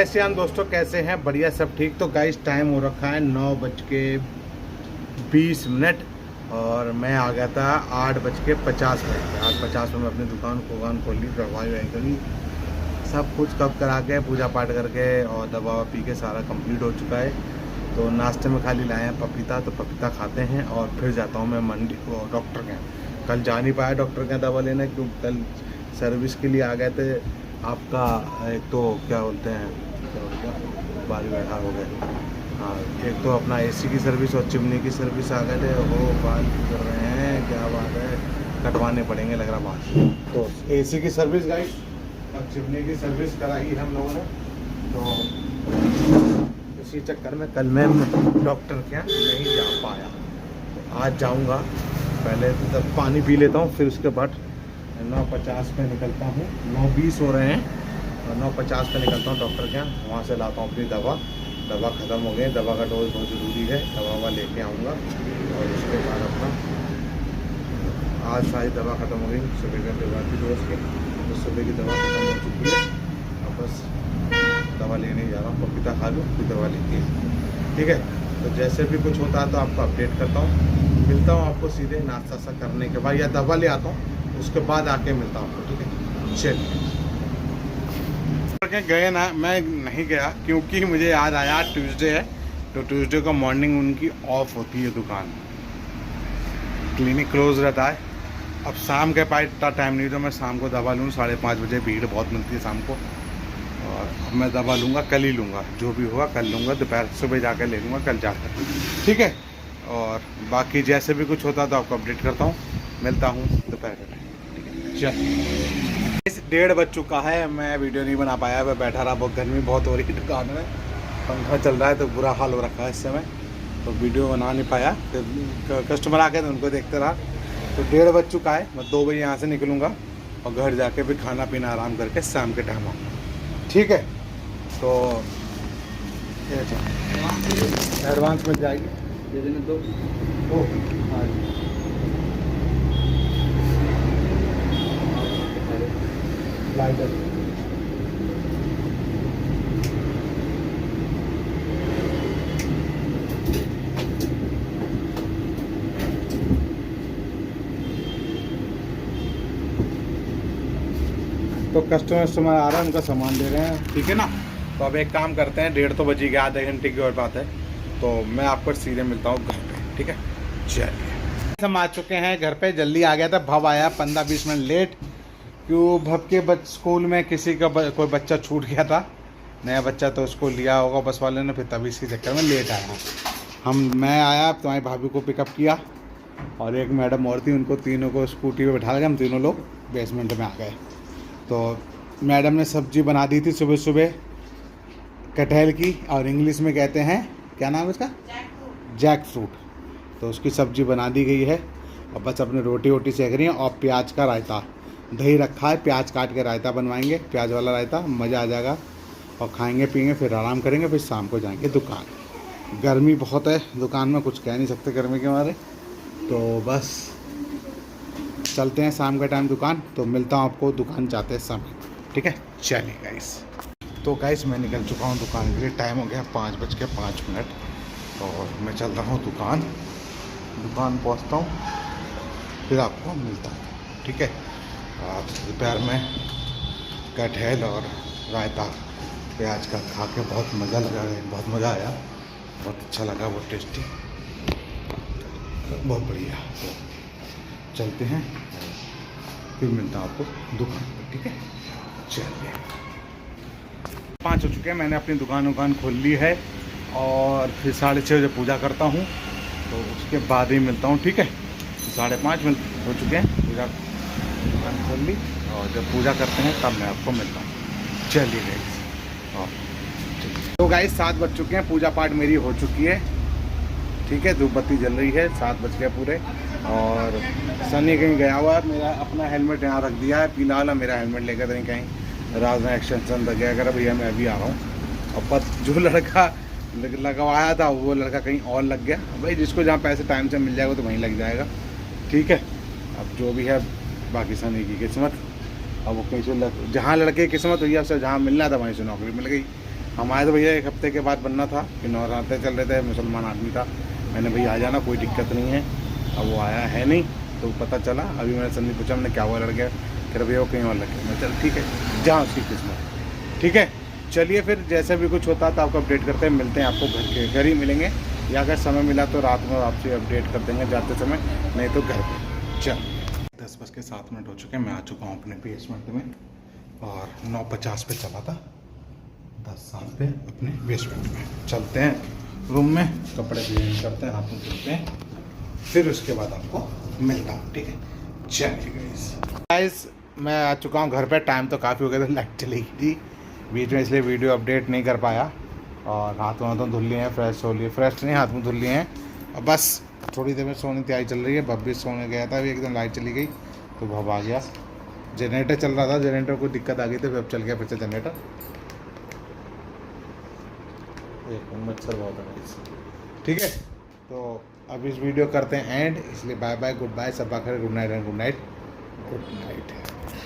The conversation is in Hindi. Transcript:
कैसे हैं दोस्तों, कैसे हैं? बढ़िया, सब ठीक। तो गाइस टाइम हो रखा है 9:20 और मैं आ गया था 8:50 में। 8:50 में अपनी दुकान खोल ली, दवाई करी, सब कुछ कब करा के पूजा पाठ करके और दवा पी के सारा कंप्लीट हो चुका है। तो नाश्ते में खाली लाए हैं पपीता, तो पपीता खाते हैं और फिर जाता हूँ मैं मंडी डॉक्टर के। कल जा नहीं पाया डॉक्टर के दवा लेने, क्योंकि कल सर्विस के लिए आ गए थे। आपका एक तो क्या बोलते हैं, क्या बोलते हैं, बारी बैठा हो गए। हाँ, एक तो अपना एसी की सर्विस और चिमनी की सर्विस आ गए थे। वो बाल कर रहे हैं, क्या बात है, कटवाने पड़ेंगे लग रहा बात। तो एसी की सर्विस गाइस और चिमनी की सर्विस कराई हम लोगों ने। तो इसी चक्कर में कल मैं डॉक्टर के यहाँ नहीं जा पाया, तो आज जाऊँगा। पहले तो पानी पी लेता हूँ, फिर उसके बाद 9:50 पे निकलता हूँ। 9:20 हो रहे हैं और 9:50 पे निकलता हूँ डॉक्टर के यहाँ। वहाँ से लाता हूँ अपनी दवा ख़त्म हो गई। दवा का डोज बहुत ज़रूरी है, दवा लेके आऊँगा। और उसके बाद अपना आज सारी दवा ख़त्म हो गई, सुबह का दवा की डोज के, तो सुबह की दवा ख़त्म हो चुकी है। अब बस दवा लेने जा रहा हूँ, पपीता खा लूँ फिर दवा लेके, ठीक है। तो जैसे भी कुछ होता है तो आपको अपडेट करता हूँ। मिलता हूँ आपको सीधे नाश्ता सा करने के बाद, या दवा ले आता हूँ उसके बाद आके मिलता हूँ आपको, ठीक है। चलिए गए ना, मैं नहीं गया क्योंकि मुझे याद आया ट्यूसडे है, तो ट्यूसडे को मॉर्निंग उनकी ऑफ होती है दुकान, क्लिनिक क्लोज रहता है। अब शाम के पास इतना टाइम नहीं, तो मैं शाम को दवा लूँ। 5:30 बजे भीड़ बहुत मिलती है शाम को, और अब मैं दवा लूँगा, कल ही लूँगा, जो भी होगा कल लूँगा। दोपहर सुबह जाकर ले लूँगा कल जाकर, ठीक है। और बाकी जैसे भी कुछ होता तो आपको अपडेट करता हूँ। मिलता हूँ दोपहर में, ठीक है। चल 1:30 बज चुका है, मैं वीडियो नहीं बना पाया, मैं बैठा रहा। बहुत गर्मी बहुत हो रही है, दुकान में पंखा चल रहा है तो बुरा हाल हो रखा है इस समय, तो वीडियो बना नहीं पाया। तो कस्टमर आ गए तो उनको देखते रहा। तो 1:30 बज चुका है, मैं 2 बजे यहाँ से निकलूँगा और घर जाके भी खाना पीना आराम करके शाम के टाइम आऊँगा, ठीक है। तो एडवांस में जाएगी दे देने दो। हाँ लाइटर तो कस्टमर आ रहा है, उनका सामान ले रहे हैं, ठीक है ना। तो अब एक काम करते हैं, 1:30 तो बजी गया, आधे घंटे की और बात है। तो मैं आपको सीधे मिलता हूँ घर पे, ठीक है। चलिए हम आ चुके हैं घर पे, जल्दी आ गया था। भव आया 15-20 मिनट लेट, क्यों भव के स्कूल में किसी का कोई बच्चा छूट गया था, नया बच्चा, तो उसको लिया होगा बस वाले ने, फिर तभी इसी चक्कर में लेट आया। मैं आया, तुम्हारी भाभी को पिकअप किया और एक मैडम और थी, उनको तीनों को स्कूटी पे बैठा के हम तीनों लोग बेसमेंट में आ गए। तो मैडम ने सब्जी बना दी थी सुबह सुबह कटहल की, और इंग्लिश में कहते हैं, क्या नाम है उसका, जैक फ्रूट। तो उसकी सब्ज़ी बना दी गई है और बस अपने रोटी वोटी सेक रही हैं। और प्याज का रायता, दही रखा है, प्याज काट के रायता बनवाएंगे, प्याज वाला रायता, मज़ा आ जाएगा। और खाएंगे पिएंगे, फिर आराम करेंगे, फिर शाम को जाएंगे दुकान। गर्मी बहुत है दुकान में, कुछ कह नहीं सकते गर्मी के मारे। तो बस चलते हैं शाम के टाइम दुकान, तो मिलता हूँ आपको दुकान जाते समय, ठीक है। चलिए गाइस, तो गाइस मैं निकल चुका हूँ दुकान के लिए। टाइम हो गया 5:05 और मैं चल रहा हूँ दुकान पहुँचता हूँ, फिर आपको मिलता हूँ, ठीक है। दोपहर में कटहल और रायता प्याज का खा के बहुत मज़ा लगा, बहुत मज़ा आया, बहुत अच्छा लगा, बहुत टेस्टी, बहुत बढ़िया। तो चलते हैं, फिर मिलता हूँ आपको दुकान पर, ठीक है। चलिए 5 हो चुके हैं, मैंने अपनी दुकान खोल ली है और फिर 6:30 बजे पूजा करता हूँ, तो उसके बाद ही मिलता हूँ, ठीक है। 5:30 हो चुके हैं, पूजा दुकान खोल ली, और जब पूजा करते हैं तब मैं आपको मिलता हूँ। चलिए गाइस, तो गाइस 7 बज चुके हैं, पूजा पाठ मेरी हो चुकी है, ठीक है। धूप बत्ती जल रही है, 7 बज गए पूरे। और सनी कहीं गया हुआ है, मेरा अपना हेलमेट यहाँ रख दिया है, पीला वाला मेरा हेलमेट लेकर नहीं कहीं राज में एक्सटेंशन लग गया, अगर भैया मैं अभी आ रहा हूँ। और पर जो लड़का लगवाया था वो लड़का कहीं और लग गया। भाई जिसको जहाँ पैसे टाइम से मिल जाएगा तो वहीं लग जाएगा, ठीक है। अब जो भी है बाकी सनी की किस्मत, अब वो कहीं से जहाँ लड़के की किस्मत हुई है, उससे जहाँ मिलना था वहीं से नौकरी मिल गई। हम आए तो भैया 1 हफ्ते के बाद बनना था कि नवरात्रे चल रहे थे, मुसलमान आदमी था, मैंने भैया आ जाना कोई दिक्कत नहीं है। अब वो आया है नहीं तो पता चला, अभी मैंने संदीप पूछा मैंने क्या हुआ लड़के, कह रहे भैया वो कहीं और लग गया। मैं चल ठीक है जहाँ उसकी किस्मत। ठीक है चलिए फिर जैसे भी कुछ होता तो आपको अपडेट करते हैं, मिलते हैं आपको घर ही मिलेंगे, या अगर समय मिला तो रात में आपसे अपडेट कर देंगे जाते समय, नहीं तो घर पर। चल 10:07 हो चुके हैं, मैं आ चुका हूँ अपने बेसमेंट में और 9:50 पे चला था, 10:07 पे अपने बेसमेंट में। चलते हैं रूम में, कपड़े चेंज करते हैं, हाथ में धुलते हैं, फिर उसके बाद आपको मिलता हूँ। ठीक है चलिए गाइस मैं आ चुका हूँ घर पे। टाइम तो काफ़ी हो गया था, लाइट चली गई थी बीच में, इसलिए वीडियो अपडेट नहीं कर पाया। और हाथ में धुल लिए हैं, फ्रेश हो लिए, फ्रेश नहीं हाथ में धुल लिए हैं। अब बस थोड़ी देर में सोने की तैयारी चल रही है। बब भी सोने गया था, अभी एकदम लाइट चली गई तो भब आ गया। जनरेटर चल रहा था, जनरेटर को दिक्कत आ गई थी, अब चल गया फिर से जनरेटर। मच्छर बहुत है। ठीक है तो अब इस वीडियो करते हैं एंड, इसलिए बाय बाय, गुड बाय, सब आखिर good night and good night, good night.